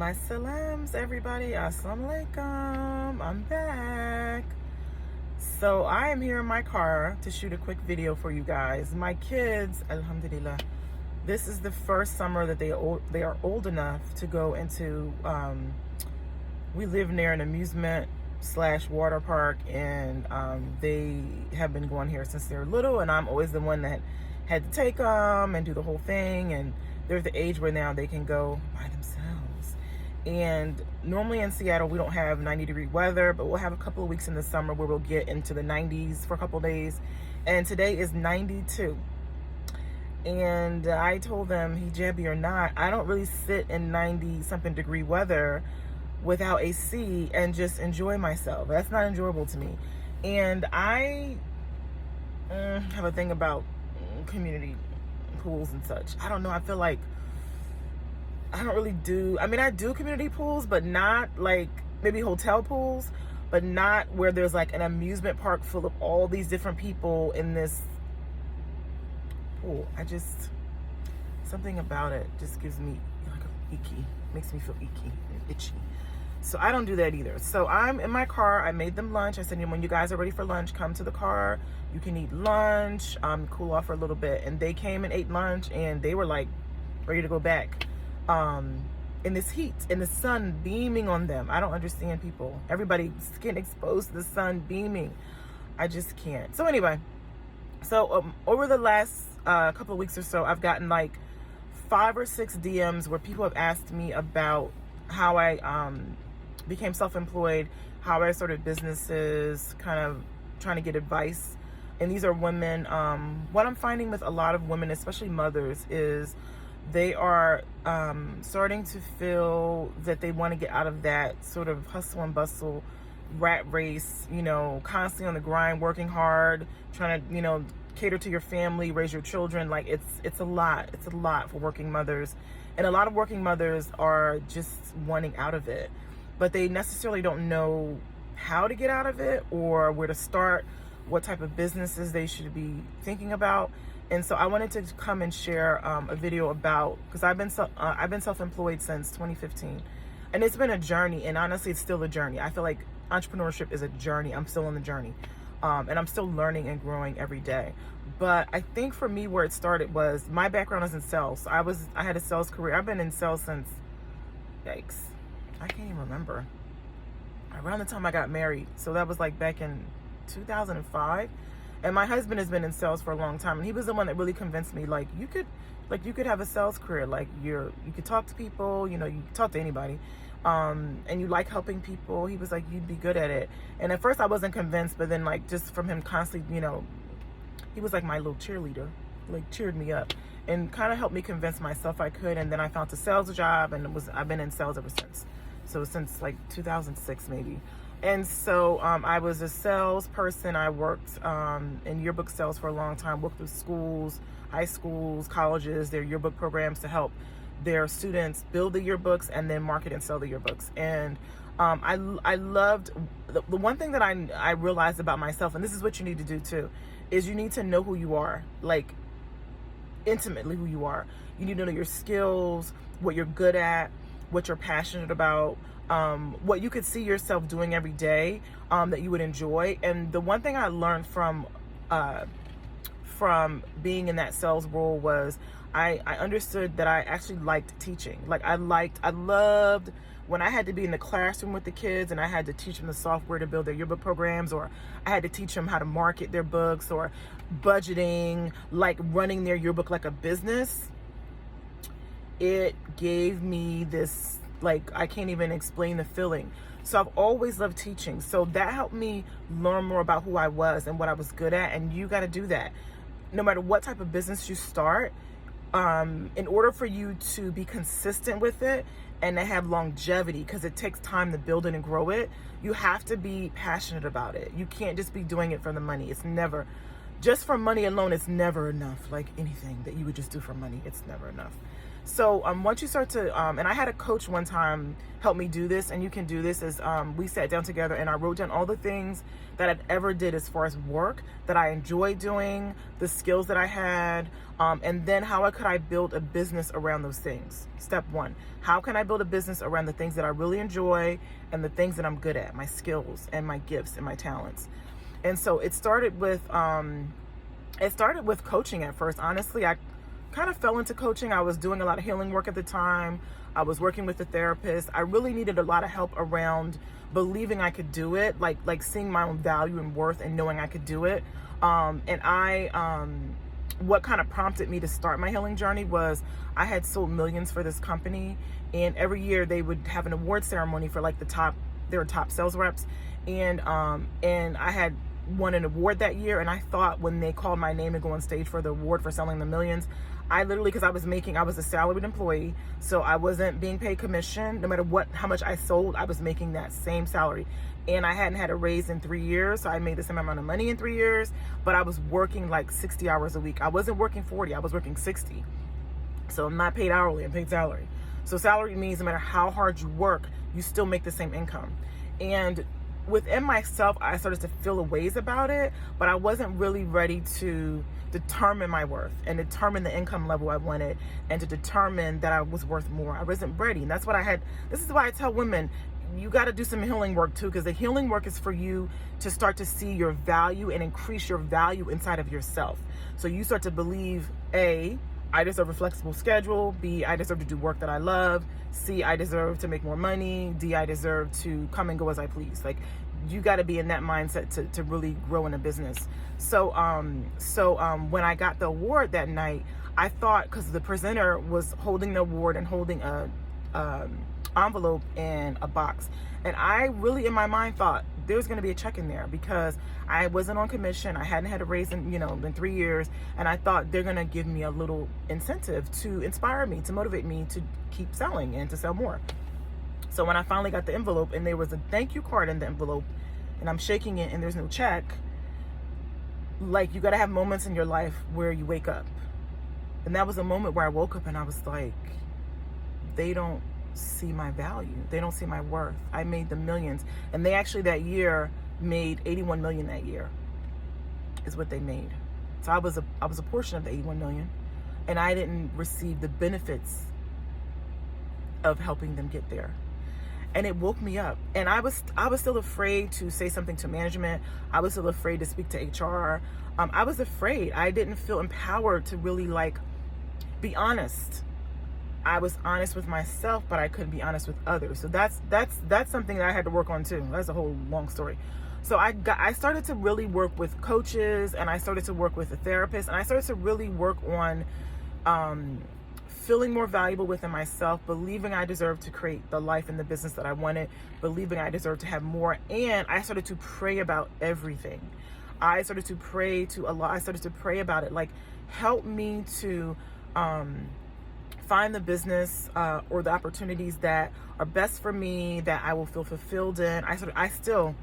My salams, everybody. Assalamu alaikum. I'm back. So I am here in my car to shoot a quick video for you guys. My kids, alhamdulillah, this is the first summer that they are old enough to go into, we live near an amusement / water park, and they have been going here since they're little, and I'm always the one that had to take them and do the whole thing, and they're at the age where now they can go by themselves. And normally in Seattle we don't have 90-degree weather, but we'll have a couple of weeks in the summer where we'll get into the 90s for a couple of days, and today is 92. And I told them, hijabi or not, I don't really sit in 90 something degree weather without AC and just enjoy myself. That's not enjoyable to me. And I have a thing about community pools and such. I don't know, I feel like I don't really do, I mean, I do community pools, but not like maybe hotel pools, but not where there's like an amusement park full of all these different people in this pool. Something about it just gives me like a icky, makes me feel icky and itchy. So I don't do that either. So I'm in my car. I made them lunch. I said, when you guys are ready for lunch, come to the car. You can eat lunch, cool off for a little bit. And they came and ate lunch, and they were like ready to go back in this heat, in the sun beaming on them. I don't understand people. Everybody's getting exposed to the sun beaming. I just can't. So anyway, so over the last couple of weeks or so, I've gotten like 5 or 6 DMs where people have asked me about how I became self-employed, how I started businesses, kind of trying to get advice. And these are women. What I'm finding with a lot of women, especially mothers, is they are starting to feel that they want to get out of that sort of hustle and bustle rat race, constantly on the grind, working hard, trying to, cater to your family, raise your children. Like it's a lot. It's a lot for working mothers. And a lot of working mothers are just wanting out of it, but they necessarily don't know how to get out of it or where to start, what type of businesses they should be thinking about. And so I wanted to come and share a video about, because I've been self-employed since 2015, and it's been a journey. And honestly, it's still a journey. I feel like entrepreneurship is a journey. I'm still on the journey, and I'm still learning and growing every day. But I think for me, where it started was my background is in sales. So I had a sales career. I've been in sales since, yikes, I can't even remember. Around the time I got married. So that was like back in 2005. And my husband has been in sales for a long time, and he was the one that really convinced me, like you could have a sales career. Like you could talk to people, you could talk to anybody, and you like helping people. He was like, you'd be good at it. And at first I wasn't convinced, but then like just from him constantly, he was like my little cheerleader, like cheered me up and kind of helped me convince myself I could. And then I found a sales job, and I've been in sales ever since. So since like 2006 maybe. And so I was a salesperson. I worked in yearbook sales for a long time, worked with schools, high schools, colleges, their yearbook programs to help their students build the yearbooks and then market and sell the yearbooks. And I loved, the one thing that I realized about myself, and this is what you need to do too, is you need to know who you are, like intimately who you are. You need to know your skills, what you're good at, what you're passionate about, what you could see yourself doing every day that you would enjoy. And the one thing I learned from being in that sales role was I understood that I actually liked teaching. Like I loved when I had to be in the classroom with the kids and I had to teach them the software to build their yearbook programs, or I had to teach them how to market their books, or budgeting, like running their yearbook like a business. It gave me this, like, I can't even explain the feeling. So I've always loved teaching. So that helped me learn more about who I was and what I was good at. And you got to do that. No matter what type of business you start, in order for you to be consistent with it and to have longevity, because it takes time to build it and grow it, you have to be passionate about it. You can't just be doing it for the money. It's never, just for money alone, it's never enough. Like anything that you would just do for money, it's never enough. So once you start to, and I had a coach one time help me do this, and you can do this, is we sat down together and I wrote down all the things that I'd ever did as far as work that I enjoyed doing, the skills that I had, and then how could I build a business around those things. Step one, how can I build a business around the things that I really enjoy and the things that I'm good at, my skills and my gifts and my talents. And so it started with coaching at first. Honestly, I kind of fell into coaching. I was doing a lot of healing work at the time. I was working with a therapist. I really needed a lot of help around believing I could do it, like seeing my own value and worth and knowing I could do it. What kind of prompted me to start my healing journey was I had sold millions for this company, and every year they would have an award ceremony for like their top sales reps, and I had won an award that year, and I thought when they called my name to go on stage for the award for selling the millions, I literally, because I was a salaried employee, so I wasn't being paid commission. No matter how much I sold, I was making that same salary. And I hadn't had a raise in 3 years, so I made the same amount of money in 3 years, but I was working like 60 hours a week. I wasn't working 40, I was working 60. So I'm not paid hourly, I'm paid salary. So salary means no matter how hard you work, you still make the same income. And within myself, I started to feel a ways about it, but I wasn't really ready to determine my worth and determine the income level I wanted and to determine that I was worth more. I wasn't ready. And that's what I had. This is why I tell women, you got to do some healing work too, because the healing work is for you to start to see your value and increase your value inside of yourself. So you start to believe, A, I deserve a flexible schedule. B, I deserve to do work that I love. C, I deserve to make more money. D, I deserve to come and go as I please. Like, you got to be in that mindset to really grow in a business. So when I got the award that night, I thought, because the presenter was holding the award and holding a envelope and a box, and I really in my mind thought there's going to be a check in there, because I wasn't on commission. I hadn't had a raise in 3 years, and I thought they're going to give me a little incentive to inspire me, to motivate me to keep selling and to sell more. So when I finally got the envelope and there was a thank you card in the envelope, and I'm shaking it and there's no check, like, you got to have moments in your life where you wake up. And that was a moment where I woke up and I was like, they don't see my value. They don't see my worth. I made the millions. And they actually that year made 81 million that year is what they made. So I was a portion of the 81 million, and I didn't receive the benefits of helping them get there. And it woke me up. And I was still afraid to say something to management. I was still afraid to speak to HR. I was afraid. I didn't feel empowered to really be honest. I was honest with myself, but I couldn't be honest with others. So that's something that I had to work on too. That's a whole long story. So I started to really work with coaches, and I started to work with a therapist, and I started to really work on feeling more valuable within myself, believing I deserved to create the life and the business that I wanted, believing I deserved to have more. And I started to pray about everything. I started to pray to Allah. I started to pray about it. Like, help me to find the business or the opportunities that are best for me, that I will feel fulfilled in. I still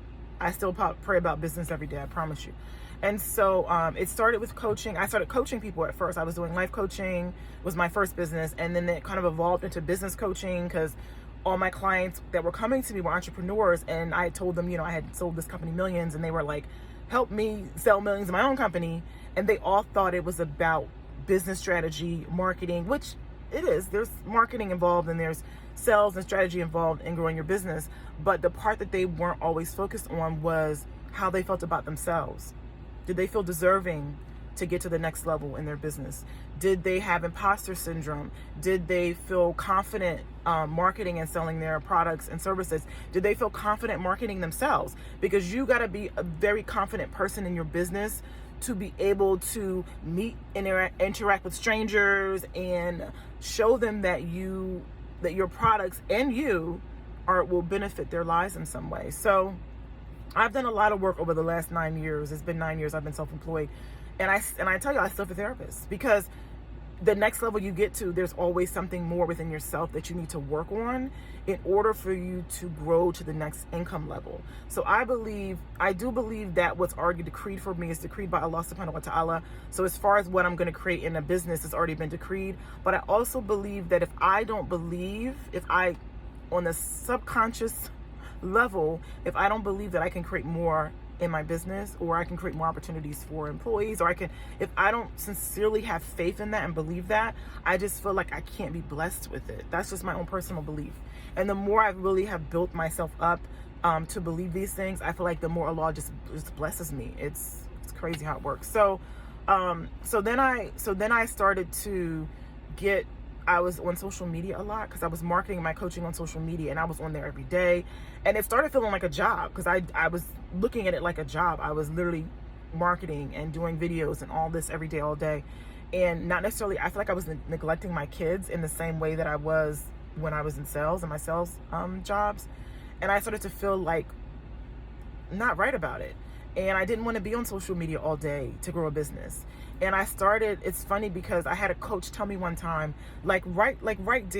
pray about business every day, I promise you. And so it started with coaching. I started coaching people at first. I was doing life coaching, was my first business. And then it kind of evolved into business coaching, because all my clients that were coming to me were entrepreneurs. And I told them, I had sold this company millions, and they were like, help me sell millions in my own company. And they all thought it was about business strategy, marketing, which it is. There's marketing involved, and there's sales and strategy involved in growing your business. But the part that they weren't always focused on was how they felt about themselves. Did they feel deserving to get to the next level in their business? Did they have imposter syndrome? Did they feel confident marketing and selling their products and services? Did they feel confident marketing themselves? Because you got to be a very confident person in your business to be able to meet and interact with strangers and show them that your products and you will benefit their lives in some way. So I've done a lot of work over the last 9 years. It's been 9 years I've been self-employed. And I tell you, I still have a therapist, because the next level you get to, there's always something more within yourself that you need to work on in order for you to grow to the next income level. So I do believe that what's already decreed for me is decreed by Allah subhanahu wa ta'ala. So as far as what I'm going to create in a business, it's already been decreed. But I also believe that if I, on the subconscious level, if I don't believe that I can create more in my business, or I can create more opportunities for employees, or if I don't sincerely have faith in that and believe that, I just feel like I can't be blessed with it. That's just my own personal belief. And the more I really have built myself up to believe these things, I feel like the more Allah just blesses me. It's crazy how it works. So then I started to I was on social media a lot because I was marketing my coaching on social media, and I was on there every day, and it started feeling like a job because I was looking at it like a job. I was literally marketing and doing videos and all this every day, all day, and not necessarily, I feel like I was neglecting my kids in the same way that I was when I was in sales and my sales jobs, and I started to feel like not right about it. And I didn't want to be on social media all day to grow a business. And it's funny because I had a coach tell me one time, write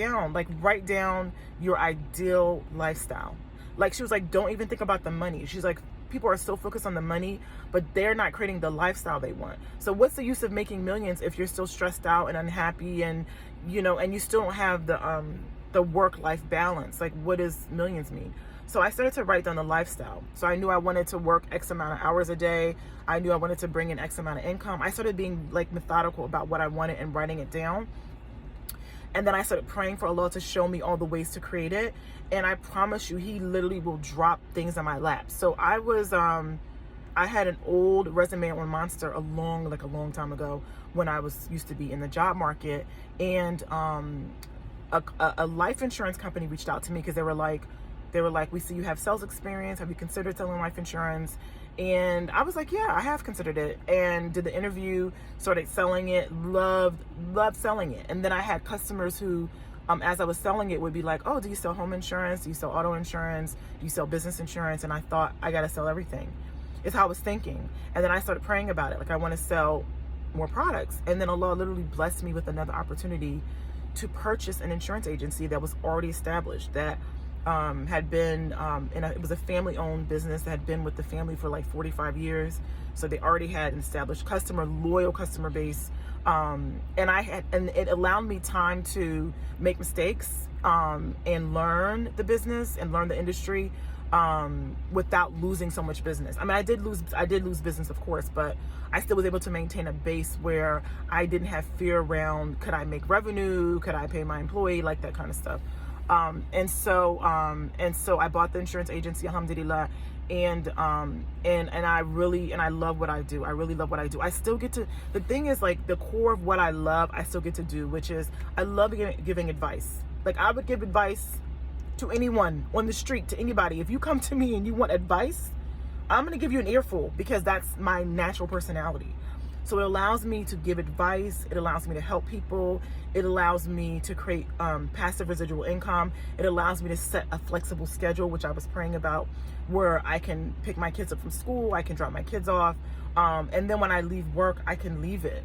down your ideal lifestyle. Like, she was like, don't even think about the money. She's like, people are so focused on the money, but they're not creating the lifestyle they want. So what's the use of making millions if you're still stressed out and unhappy, and and you still don't have the work-life balance? Like, what does millions mean? So I started to write down the lifestyle. So I knew I wanted to work X amount of hours a day. I knew I wanted to bring in X amount of income. I started being like methodical about what I wanted and writing it down. And then I started praying for Allah to show me all the ways to create it. And I promise you, He literally will drop things on my lap. So I had an old resume on Monster a long time ago when I used to be in the job market. And a life insurance company reached out to me because they were like, we see you have sales experience. Have you considered selling life insurance? And I was like, yeah, I have considered it. And did the interview, started selling it, loved selling it. And then I had customers who, as I was selling it, would be like, oh, do you sell home insurance? Do you sell auto insurance? Do you sell business insurance? And I thought, I got to sell everything. It's how I was thinking. And then I started praying about it. Like, I want to sell more products. And then Allah literally blessed me with another opportunity to purchase an insurance agency that was already established, that had been, it was a family-owned business that had been with the family for like 45 years. So they already had an established loyal customer base. And it allowed me time to make mistakes, and learn the business and learn the industry, without losing so much business. I mean, I did lose business, of course, but I still was able to maintain a base where I didn't have fear around, could I make revenue? Could I pay my employee? Like that kind of stuff. And so I bought the insurance agency, alhamdulillah, and I love what I do. I really love what I do. I still get to, the thing is, like, the core of what I love, I still get to do, which is I love giving advice. Like, I would give advice to anyone on the street, to anybody. If you come to me and you want advice, I'm going to give you an earful, because that's my natural personality. So it allows me to give advice. It allows me to help people. It allows me to create passive residual income. It allows me to set a flexible schedule, which I was praying about, where I can pick my kids up from school. I can drop my kids off. And then when I leave work, I can leave it.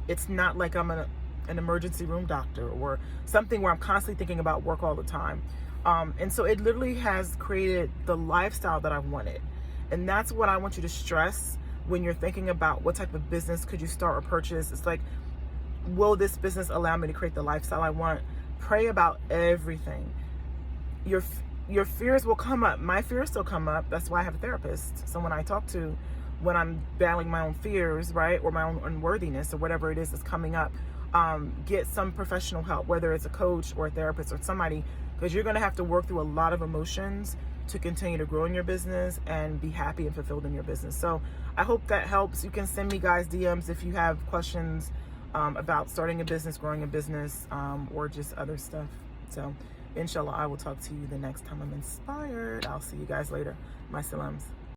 It's not like I'm an emergency room doctor or something where I'm constantly thinking about work all the time. And so it literally has created the lifestyle that I wanted. And that's what I want you to stress when you're thinking about what type of business could you start or purchase. It's like, will this business allow me to create the lifestyle I want? Pray about everything. Your fears will come up. My fears still come up. That's why I have a therapist. Someone I talk to when I'm battling my own fears, right? Or my own unworthiness or whatever it is that's coming up. Get some professional help, whether it's a coach or a therapist or somebody, because you're going to have to work through a lot of emotions to continue to grow in your business and be happy and fulfilled in your business. So I hope that helps. You can send me, guys, DMs if you have questions about starting a business, growing a business, or just other stuff. So inshallah, I will talk to you the next time I'm inspired. I'll see you guys later. My salams.